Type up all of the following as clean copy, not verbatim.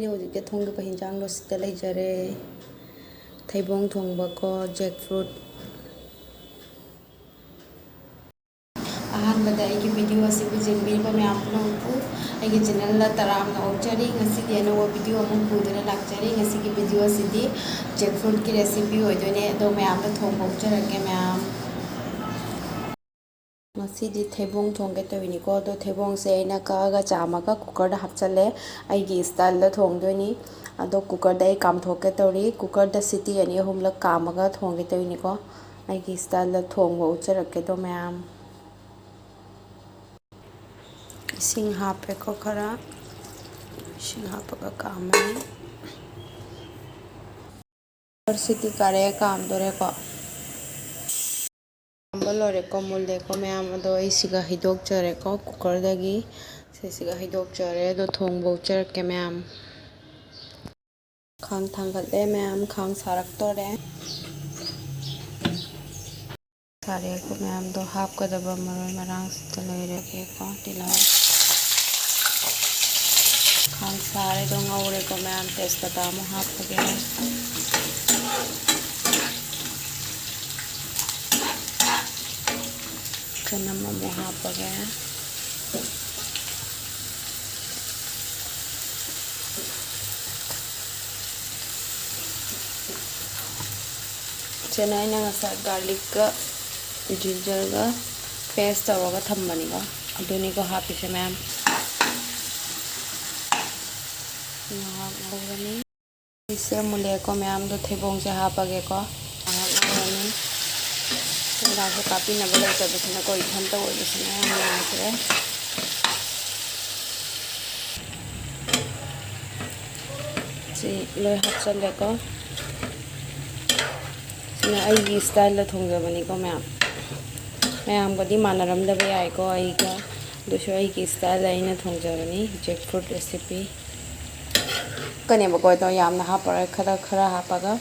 ꯍꯧꯖꯤꯛꯇꯤ ꯊꯣꯡꯗꯕ ꯍꯤꯟꯖꯥꯡꯗꯣ ꯁꯤꯗ ꯂꯩꯖꯔꯦ ꯊꯩꯕꯣꯡ ꯊꯣꯡꯕꯀꯣ ꯖꯦꯛ ꯐ꯭ꯔꯨꯠ ꯑꯍꯥꯟꯕꯗ ꯑꯩꯒꯤ ꯚꯤꯗꯤꯑꯣ ꯑꯁꯤꯕꯨ ꯌꯦꯡꯕꯤꯔꯤꯕ ꯃꯌꯥꯝ ꯄꯨꯝꯅꯃꯛꯄꯨ ꯑꯩꯒꯤ ꯆꯦꯅꯦꯜꯗ ꯇꯔꯥꯝꯅ ꯑꯣꯛꯆꯔꯤ ꯉꯁꯤꯗꯤ ꯑꯅꯧꯕ ꯚꯤꯗꯤꯑꯣ ꯑꯃ ꯄꯨꯗꯨꯅ ꯂꯥꯛꯆꯔꯤ ꯉꯁꯤꯒꯤ ꯚꯤꯗꯤꯑꯣ ꯑꯁꯤꯗꯤ ꯖꯦꯛ ꯐ꯭ꯔꯨꯠꯀꯤ ꯔꯦꯁꯤꯄꯤ ꯑꯣꯏꯗꯣꯏꯅꯦ ꯑꯗꯣ ꯃꯌꯥꯝꯗ ꯊꯣꯡꯕ ꯎꯠꯆꯔꯛꯀꯦ ꯃꯌꯥꯝ ꯉꯁꯤꯗꯤ ꯊꯩꯕꯣꯡ ꯊꯣꯡꯒꯦ ꯇꯧꯏꯅꯤꯀꯣ ꯑꯗꯣ ꯊꯩꯕꯣꯡꯁꯦ ꯑꯩꯅ ꯀꯛꯑꯒ ꯆꯥꯝꯃꯒ ꯀꯨꯀꯔꯗ ꯍꯥꯞꯆꯜꯂꯦ ꯑꯩꯒꯤ ꯁ꯭ꯇꯥꯏꯜꯗ ꯊꯣꯡꯗꯣꯏꯅꯤ ꯑꯗꯣ ꯀꯨꯀꯔꯗ ꯑꯩ ꯀꯥꯝꯊꯣꯛꯀꯦ ꯇꯧꯔꯤ ꯀꯨꯀꯔꯗ ꯁꯤꯇꯤ ꯑꯅꯤ ꯑꯍꯨꯝꯂꯛ ꯀꯥꯝꯃꯒ ꯊꯣꯡꯒꯦ ꯇꯧꯏꯅꯤꯀꯣ ꯑꯩꯒꯤ ꯁ꯭ꯇꯥꯏꯜꯗ ꯊꯣꯡꯕ ꯎꯠꯆꯔꯛꯀꯦꯗꯣ ꯃꯌꯥꯝ ꯏꯁꯤꯡ ꯍꯥꯞꯄꯦꯀꯣ ꯈꯔ ꯏꯁꯤꯡ ꯍꯥꯞꯄꯒ ꯀꯥꯝꯃꯅꯤ ꯁꯤꯇꯤ ꯀꯥꯔꯦ ꯀꯥꯝꯗꯣꯔꯦꯀꯣ ꯀꯥꯝꯕ ꯂꯣꯏꯔꯦꯀꯣ ꯃꯨꯜꯂꯦꯀꯣ ꯃꯌꯥꯝ ꯑꯗꯣ ꯑꯩ ꯁꯤꯒ ꯍꯩꯗꯣꯛꯆꯔꯦꯀꯣ ꯀꯨꯀꯔꯗꯒꯤ ꯁꯤꯒ ꯍꯩꯗꯣꯛꯆꯔꯦ ꯑꯗꯣ ꯊꯣꯡꯕ ꯎꯠꯆꯔꯛꯀꯦ ꯃꯌꯥꯝ ꯈꯥꯡ ꯊꯥꯡꯒꯠꯂꯦ ꯃꯌꯥꯝ ꯈꯥꯡ ꯁꯥꯔꯛꯇꯣꯔꯦ ꯁꯥꯔꯦꯀꯣ ꯃꯌꯥꯝꯗꯣ ꯍꯥꯞꯀꯗꯕ ꯃꯔꯣꯏ ꯃꯔꯥꯡꯁꯤꯗ ꯂꯣꯏꯔꯒꯦꯀꯣ ꯇꯤꯜꯍꯧ ꯈꯥꯡ ꯁꯥꯔꯦꯗꯣ ꯉꯧꯔꯦꯀꯣ ꯃꯌꯥꯝ ꯇꯦꯖꯄꯇꯥ ꯑꯃꯨꯛ ꯍꯥꯞꯄꯒꯦ ꯆꯅꯝ ꯑꯃꯨꯛ ꯍꯥꯞꯄꯒꯦ ꯁꯤꯅ ꯑꯩꯅ ꯉꯁꯥꯏ ꯒꯥꯔꯂꯤꯛꯀ ꯖꯤꯟꯖꯔꯒ ꯄꯦꯁ ꯇꯧꯔꯒ ꯊꯝꯕꯅꯤꯀꯣ ꯑꯗꯨꯅꯤꯀꯣ ꯍꯥꯞꯄꯤꯁꯦ ꯃꯌꯥꯝ ꯉꯥꯏꯍꯥꯛ ꯉꯧꯔꯅꯤ ꯁꯤꯁꯦ ꯃꯨꯜꯂꯦꯀꯣ ꯃꯌꯥꯝꯗꯣ ꯊꯩꯕꯣꯡꯁꯦ ꯍꯥꯞꯄꯒꯦꯀꯣ ꯉꯥꯏꯍꯥꯛ ꯉꯧꯔꯅꯤ ꯁꯣꯗꯥꯁꯨ ꯀꯥꯞꯄꯤꯅꯕ ꯂꯩꯇꯕꯁꯤꯅꯀꯣ ꯏꯊꯟꯇ ꯑꯣꯏꯕꯁꯤꯅ ꯌꯥꯝ ꯅꯨꯡꯉꯥꯏꯇ꯭ꯔꯦ ꯁꯤ ꯂꯣꯏ ꯍꯥꯞꯆꯜꯂꯦꯀꯣ ꯁꯤꯅ ꯑꯩꯒꯤ ꯁ꯭ꯇꯥꯏꯜꯗ ꯊꯣꯡꯖꯕꯅꯤꯀꯣ ꯃꯌꯥꯝꯒꯗꯤ ꯃꯥꯟꯅꯔꯝꯗꯕ ꯌꯥꯏꯀꯣ ꯑꯩꯒ ꯑꯗꯨꯁꯨ ꯑꯩꯒꯤ ꯁ꯭ꯇꯥꯏꯜꯗ ꯑꯩꯅ ꯊꯣꯡꯖꯕꯅꯤ ꯖꯦꯛ ꯐ꯭ꯔꯨꯠ ꯔꯦꯁꯤꯄꯤ ꯀꯅꯦꯕꯀꯣ ꯑꯗꯣ ꯌꯥꯝꯅ ꯍꯥꯞꯄꯔꯣꯏ ꯈꯔ ꯍꯥꯞꯄꯒ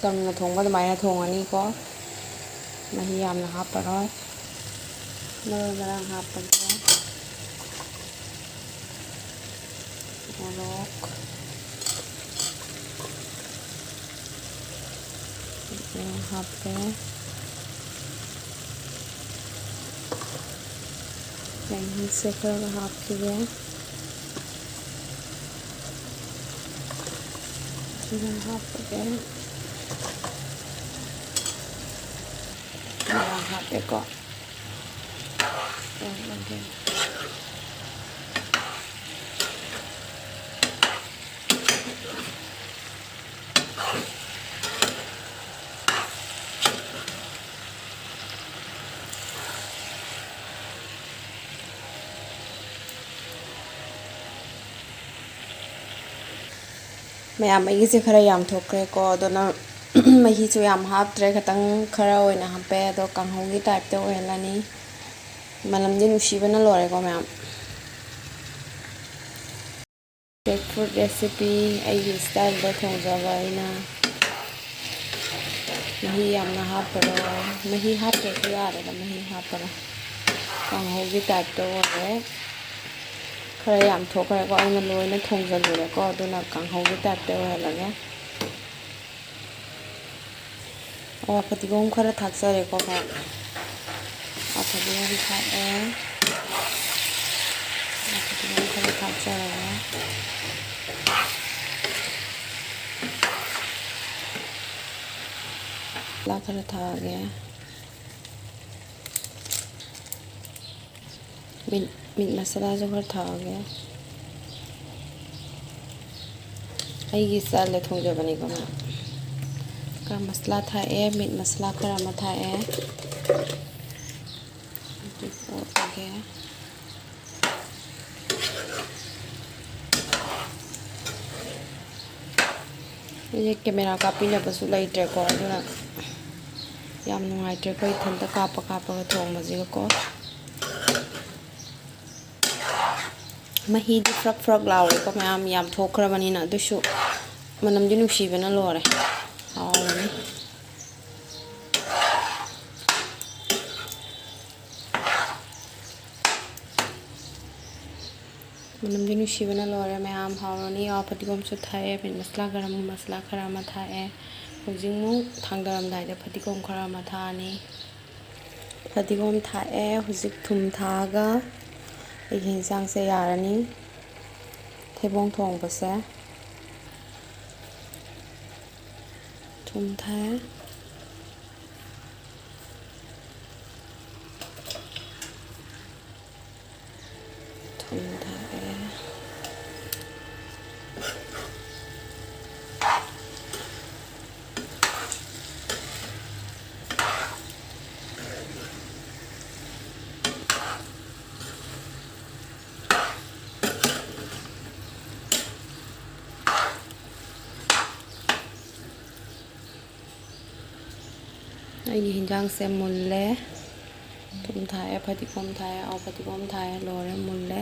ꯀꯪꯅ ꯊꯣꯡꯕ ꯑꯗꯨꯃꯥꯏꯅ ꯊꯣꯡꯉꯅꯤꯀꯣ ꯃꯍꯤ ꯌꯥꯝꯅ ꯍꯥꯞꯄꯔꯣꯏ ꯃꯔꯣꯏ ꯃꯔꯥꯡ ꯍꯥꯞꯄꯒꯦ ꯃꯣꯔꯣꯛ ꯍꯥꯞꯄꯦ ꯃꯍꯤꯁꯦ ꯈꯔ ꯍꯥꯞꯈꯤꯒꯦ ꯁꯤꯅ ꯍꯥꯞꯄꯒꯦ ꯍꯥꯞꯄꯦꯀꯣ ꯃꯌꯥꯝ ꯑꯩꯒꯤꯁꯦ ꯈꯔ ꯌꯥꯝ ꯊꯣꯛꯈ꯭ꯔꯦꯀꯣ ꯑꯗꯨꯅ ꯃꯍꯤꯁꯨ ꯌꯥꯝ ꯍꯥꯞꯇ꯭ꯔꯦ ꯈꯤꯇꯪ ꯈꯔ ꯑꯣꯏꯅ ꯍꯥꯞꯄꯦ ꯑꯗꯣ ꯀꯥꯡꯍꯧꯒꯤ ꯇꯥꯏꯞꯇ ꯑꯣꯏꯍꯜꯂꯅꯤ ꯃꯅꯝꯗꯤ ꯅꯨꯡꯁꯤꯕꯅ ꯂꯣꯏꯔꯦꯀꯣ ꯃꯌꯥꯝ ꯖꯦꯛ ꯐ꯭ꯔꯨꯠ ꯔꯦꯁꯤꯄꯤ ꯑꯩꯒꯤ ꯁ꯭ꯇꯥꯏꯜꯗ ꯊꯣꯡꯖꯕ ꯑꯩꯅ ꯃꯍꯤ ꯌꯥꯝꯅ ꯍꯥꯞꯄꯔꯣꯏ ꯃꯍꯤ ꯍꯥꯞꯇ꯭ꯔꯁꯨ ꯌꯥꯔꯦꯗ ꯃꯍꯤ ꯍꯥꯞꯄꯔꯣꯏ ꯀꯥꯡꯍꯧꯒꯤ ꯇꯥꯏꯞꯇ ꯑꯣꯏꯔꯦ ꯈꯔ ꯌꯥꯝ ꯊꯣꯛꯈ꯭ꯔꯦꯀꯣ ꯑꯩꯅ ꯂꯣꯏꯅ ꯊꯣꯡꯖꯜꯂꯨꯔꯦꯀꯣ ꯑꯗꯨꯅ ꯀꯥꯡꯍꯧꯒꯤ ꯇꯥꯏꯞꯇ ꯑꯣꯏꯍꯜꯂꯒꯦ ꯑꯋꯥ ꯐꯗꯤꯒꯣꯝ ꯈꯔ ꯊꯥꯛꯆꯔꯦꯀꯣ ꯑꯋꯥ ꯐꯗꯤꯒꯣꯝ ꯊꯥꯛꯑꯦ ꯑꯋꯥ ꯐꯗꯤꯒꯣꯝ ꯈꯔ ꯊꯥꯛꯆꯔꯒꯦ ꯈꯔ ꯊꯥꯛꯑꯒꯦ ꯃꯤꯠ ꯃꯁꯥꯂꯥꯁꯨ ꯈꯔ ꯊꯥꯛꯑꯒꯦ ꯑꯩꯒꯤ ꯁ꯭ꯇꯥꯏꯜꯗ ꯊꯣꯡꯖꯕꯅꯤꯀꯣ ꯒꯔꯝ ꯃꯁꯂꯥ ꯊꯥꯛꯑꯦ ꯃꯤꯠ ꯃꯁꯂꯥ ꯈꯔ ꯑꯃ ꯊꯥꯛꯑꯦ ꯑꯗꯨ ꯑꯣꯠꯂꯒꯦ ꯑꯩꯁꯦ ꯀꯦꯃꯦꯔꯥ ꯀꯥꯞꯄꯤꯅꯕꯁꯨ ꯂꯩꯇ꯭ꯔꯦꯀꯣ ꯑꯗꯨꯅ ꯌꯥꯝ ꯅꯨꯡꯉꯥꯏꯇ꯭ꯔꯦꯀꯣ ꯏꯊꯟꯇ ꯀꯥꯞꯄꯒ ꯊꯣꯡꯕꯁꯤꯒꯀꯣ ꯃꯍꯤꯗꯤ ꯐ꯭ꯔꯛ ꯐ꯭ꯔꯛ ꯂꯥꯎꯔꯦꯀꯣ ꯃꯌꯥꯝ ꯌꯥꯝ ꯊꯣꯛꯈ꯭ꯔꯕꯅꯤꯅ ꯑꯗꯨꯁꯨ ꯃꯅꯝꯗꯤ ꯅꯨꯡꯁꯤꯕꯅ ꯂꯣꯏꯔꯦ ꯍꯥꯎꯔꯅꯤ ꯃꯅꯝꯗꯤ ꯅꯨꯡꯁꯤꯕꯅ ꯂꯣꯏꯔꯦ ꯃꯌꯥꯝ ꯍꯥꯎꯔꯅꯤ ꯐꯗꯤꯒꯣꯝꯁꯨ ꯊꯥꯛꯑꯦ ꯃꯤꯠ ꯃꯁꯂꯥ ꯒꯔꯝ ꯃꯁꯂꯥ ꯈꯔ ꯑꯃ ꯊꯥꯛꯑꯦ ꯍꯧꯖꯤꯛꯃꯨꯛ ꯊꯥꯡꯗꯔꯝꯗꯥꯏꯗ ꯐꯗꯤꯒꯣꯝ ꯈꯔ ꯑꯃ ꯊꯥꯛꯑꯅꯤ ꯐꯗꯤꯒꯣꯝ ꯊꯥꯛꯑꯦ ꯍꯧꯖꯤꯛ ꯊꯨꯝ ꯊꯥꯛꯑꯒ ꯑꯩꯒꯤ ꯌꯦꯟꯁꯥꯡꯁꯦ ꯌꯥꯔꯅꯤ ꯊꯩꯕꯣꯡ ꯊꯣꯡꯕꯁꯦ ꯊꯨꯝ ꯊꯥꯛꯑꯦ ꯊꯨꯝ ꯊꯥꯛꯑꯦ ꯑꯩꯒꯤ ꯍꯤꯟꯖꯥꯡꯁꯦ ꯃꯨꯜꯂꯦ ꯊꯨꯝ ꯊꯥꯛꯑꯦ ꯐꯗꯤꯒꯣꯝ ꯊꯥꯛꯑꯦ ꯐꯗꯤꯒꯣꯝ ꯊꯥꯛꯑꯦ ꯂꯣꯏꯔꯦ ꯃꯨꯜꯂꯦ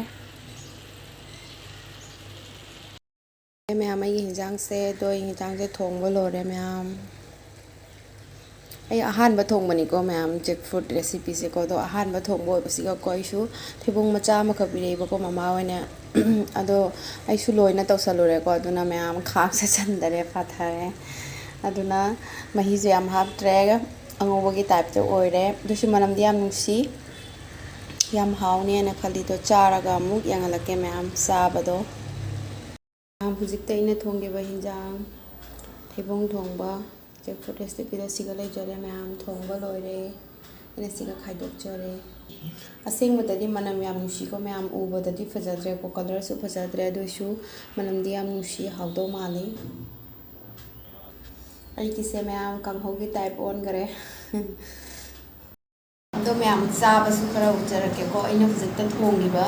ꯃꯌꯥꯝ ꯑꯩꯒꯤ ꯍꯤꯟꯖꯥꯡꯁꯦ ꯑꯗꯣ ꯑꯩꯒꯤ ꯍꯤꯟꯖꯥꯡꯁꯦ ꯊꯣꯡꯕ ꯂꯣꯏꯔꯦ ꯃꯌꯥꯝ ꯑꯩ ꯑꯍꯥꯟꯕ ꯊꯣꯡꯕꯅꯤꯀꯣ ꯃꯌꯥꯝ ꯖꯦꯛ ꯐ꯭ꯔꯨꯠ ꯔꯦꯁꯤꯄꯤꯁꯦꯀꯣ ꯑꯗꯣ ꯑꯍꯥꯟꯕ ꯊꯣꯡꯕ ꯑꯣꯏꯕꯁꯤꯒꯀꯣ ꯑꯩꯁꯨ ꯊꯩꯕꯣꯡ ꯃꯆꯥ ꯑꯃꯈꯛ ꯄꯤꯔꯛꯏꯕꯀꯣ ꯃꯃꯥ ꯍꯣꯏꯅ ꯑꯗꯣ ꯑꯩꯁꯨ ꯂꯣꯏꯅ ꯇꯧꯁꯜꯂꯨꯔꯦꯀꯣ ꯑꯗꯨꯅ ꯃꯌꯥꯝ ꯈꯥꯡꯁꯦ ꯆꯟꯗꯔꯦ ꯄꯥꯊꯔꯦ ꯑꯗꯨꯅ ꯃꯍꯤꯁꯨ ꯌꯥꯝ ꯍꯥꯞꯇ꯭ꯔꯦ ꯑꯉꯧꯕꯒꯤ ꯇꯥꯏꯞꯇ ꯑꯣꯏꯔꯦ ꯑꯗꯨꯁꯨ ꯃꯅꯝꯗꯤ ꯌꯥꯝ ꯅꯨꯡꯁꯤ ꯌꯥꯝ ꯍꯥꯎꯅꯦꯅ ꯈꯜꯂꯤꯗꯣ ꯆꯥꯔꯒ ꯑꯃꯨꯛ ꯌꯦꯡꯍꯜꯂꯛꯀꯦ ꯃꯌꯥꯝ ꯆꯥꯕꯗꯣ ꯍꯧꯖꯤꯛꯇ ꯑꯩꯅ ꯊꯣꯡꯈꯤꯕ ꯍꯤꯟꯖꯥꯡ ꯊꯩꯕꯣꯡ ꯊꯣꯡꯕ ꯖꯦꯛ ꯐ꯭ꯔꯨꯠ ꯔꯦꯁꯤꯄꯤꯗ ꯁꯤꯒ ꯂꯩꯖꯔꯦ ꯃꯌꯥꯝ ꯊꯣꯡꯕ ꯂꯣꯏꯔꯦ ꯑꯩꯅ ꯁꯤꯒ ꯈꯥꯏꯗꯣꯛꯆꯔꯦ ꯑꯁꯦꯡꯕꯗꯗꯤ ꯃꯅꯝ ꯌꯥꯝ ꯅꯨꯡꯁꯤꯀꯣ ꯃꯌꯥꯝ ꯎꯕꯗꯗꯤ ꯐꯖꯗ꯭ꯔꯦꯀꯣ ꯀꯂꯔꯁꯨ ꯐꯖꯗ꯭ꯔꯦ ꯑꯗꯨꯏꯁꯨ ꯃꯅꯝꯗꯤ ꯌꯥꯝ ꯅꯨꯡꯁꯤ ꯍꯥꯎꯗꯧ ꯃꯥꯜꯂꯤ ꯑꯩꯒꯤꯁꯦ ꯃꯌꯥꯝ ꯀꯥꯡꯍꯧꯒꯤ ꯇꯥꯏꯞ ꯑꯣꯟꯈꯔꯦ ꯑꯗꯣ ꯃꯌꯥꯝ ꯆꯥꯕꯁꯨ ꯈꯔ ꯎꯖꯔꯛꯀꯦꯀꯣ ꯑꯩꯅ ꯍꯧꯖꯤꯛꯇ ꯊꯣꯡꯈꯤꯕ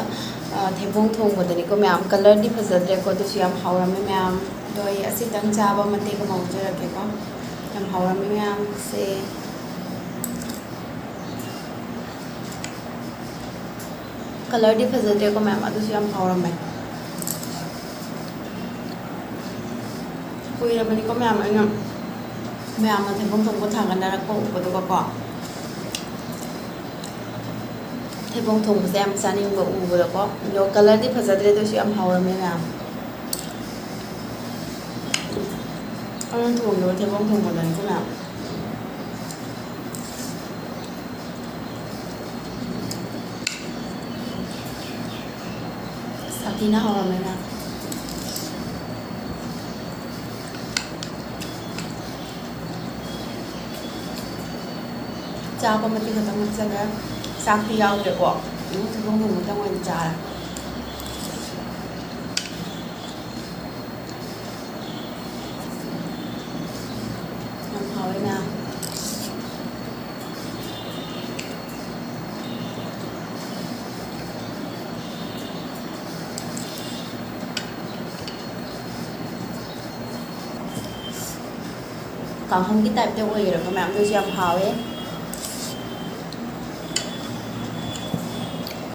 ꯊꯩꯕꯣꯡ ꯊꯣꯡꯕꯗꯅꯤꯀꯣ ꯃꯌꯥꯝ ꯀꯂꯔꯗꯤ ꯐꯖꯗ꯭ꯔꯦꯀꯣ ꯑꯗꯨꯁꯨ ꯌꯥꯝ ꯍꯥꯎꯔꯝꯃꯦ ꯃꯌꯥꯝ ꯑꯗꯣ ꯑꯩ ꯑꯁꯤꯇꯪ ꯆꯥꯕ ꯃꯇꯦꯛ ꯑꯃ ꯎꯖꯔꯛꯀꯦꯀꯣ ꯌꯥꯝ ꯍꯥꯎꯔꯝꯃꯦ ꯃꯌꯥꯝꯁꯦ ꯀꯂꯔꯗꯤ ꯐꯖꯗ꯭ꯔꯦꯀꯣ ꯃꯌꯥꯝ ꯑꯗꯨꯁꯨ ꯌꯥꯝ ꯍꯥꯎꯔꯝꯃꯦ ꯀꯨꯏꯔꯕꯅꯤꯀꯣ ꯃꯌꯥꯝ ꯑꯩꯅ ꯃꯌꯥꯝꯅ ꯊꯩꯕꯣꯡ ꯊꯣꯡꯕ ꯊꯥꯡꯒꯠꯅꯔꯛꯄ ꯎꯕꯗꯨꯒꯀꯣ ꯊꯩꯕꯣꯡ ꯊꯣꯡꯕꯁꯦ ꯌꯥꯝ ꯆꯥꯅꯤꯡꯕ ꯎꯕꯗꯀꯣ ꯑꯗꯣ ꯀꯂꯔꯗꯤ ꯐꯖꯗ꯭ꯔꯦ ꯑꯗꯨꯁꯨ ꯌꯥꯝ ꯍꯥꯎꯔꯝꯃꯦ ꯃꯌꯥꯝ ꯑꯩꯅ ꯊꯣꯡꯈꯤꯕ ꯊꯩꯕꯣꯡ ꯊꯣꯡꯕꯗꯅꯤꯀꯣ ꯃꯌꯥꯝ ꯁꯥꯊꯤꯅ ꯍꯥꯎꯔꯝꯃꯦ ꯃꯌꯥꯝ ꯆꯥꯕ ꯃꯇꯦꯛ ꯈꯛꯇꯪ ꯍꯥꯞꯆꯜꯂꯦ ꯆꯥꯛꯇꯤ ꯌꯥꯎꯗ꯭ꯔꯦꯀꯣ ꯊꯩꯕꯣꯡ ꯊꯣꯡꯕꯇꯪ ꯑꯣꯏꯅ ꯆꯥꯔꯦ ꯌꯥꯝ ꯍꯥꯎꯋꯦ ꯃꯌꯥꯝ ꯀꯥꯡꯍꯧꯒꯤ ꯇꯥꯏꯞꯇ ꯑꯣꯏꯔꯒ ꯃꯌꯥꯝ ꯑꯗꯨꯁꯨ ꯌꯥꯝ ꯍꯥꯎꯋꯦ